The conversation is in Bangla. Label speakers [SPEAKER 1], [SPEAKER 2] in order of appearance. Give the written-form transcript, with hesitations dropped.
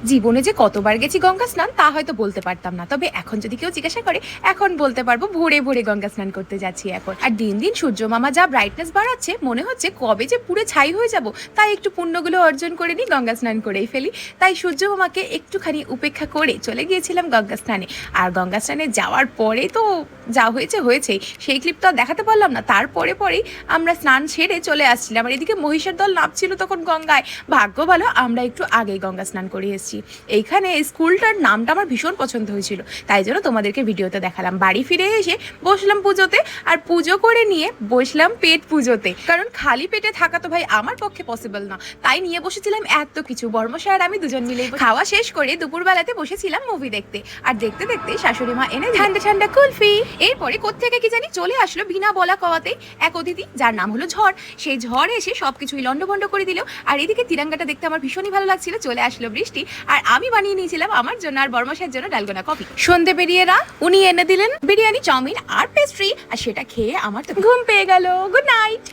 [SPEAKER 1] জীবনে যে কতবার গেছি গঙ্গা স্নান তা হয়তো বলতে পারতাম না, তবে এখন যদি কেউ জিজ্ঞাসা করে এখন বলতে পারবো ভোরে ভোরে গঙ্গা স্নান করতে যাচ্ছি এখন। আর দিন দিন সূর্য মামা যা ব্রাইটনেস বাড়াচ্ছে, মনে হচ্ছে কবে যে পুরো ছাই হয়ে যাব। তাই একটু পুণ্যগুলো অর্জন করে নিই, গঙ্গা স্নান করেই ফেলি। তাই সূর্য মামাকে একটুখানি উপেক্ষা করে চলে গিয়েছিলাম গঙ্গা স্নানে। আর গঙ্গা স্নানে যাওয়ার পরে তো যা হয়েছে হয়েছেই, সেই ক্লিপ তো আর দেখাতে পারলাম না। তারপরে পরেই আমরা স্নান সেরে চলে আসছিলাম, আর এদিকে মহিষের দল নামছিল তখন গঙ্গায়। ভাগ্য ভালো আমরা একটু আগেই গঙ্গা স্নান করে এসেছি। এইখানে স্কুলটার নামটা আমার ভীষণ পছন্দ হয়েছিল, তাই জন্য তোমাদেরকে ভিডিওতে দেখালাম। বাড়ি ফিরে এসে বসলাম পুজোতে, আর পুজো করে নিয়ে বসলাম পেট পুজোতে, কারণ খালি পেটে থাকা তো ভাই আমার পক্ষে পসিবল না। তাই নিয়ে বসেছিলাম এত কিছু, বর্মশাই আর আমি দুজন মিলে খাওয়া শেষ করে দুপুরবেলাতে বসেছিলাম মুভি দেখতে। আর দেখতে দেখতে শাশুড়ি মা এনে ঠান্ডা ঠান্ডা কুলফি। এরপরে কোত্থেকে কি জানি চলে আসলো বিনা বলা কওয়াতেই এক অতিথি, যার নাম হলো ঝড়। সেই ঝড় এসে সবকিছুই লন্ডভন্ড করে দিল। আর এদিকে তিরঙ্গাটা দেখতে আমার ভীষণই ভালো লাগছিল। চলে আসলো বৃষ্টি, আর আমি বানিয়ে নিয়েছিলাম আমার জন্য আর বর্মশাইয়ের জন্য ডালগোনা কফি। সন্ধে পেরিয়ে উনি এনে দিলেন বিরিয়ানি, চাউমিন আর পেস্ট্রি, আর সেটা খেয়ে আমার তো ঘুম পেয়ে গেল। Good night.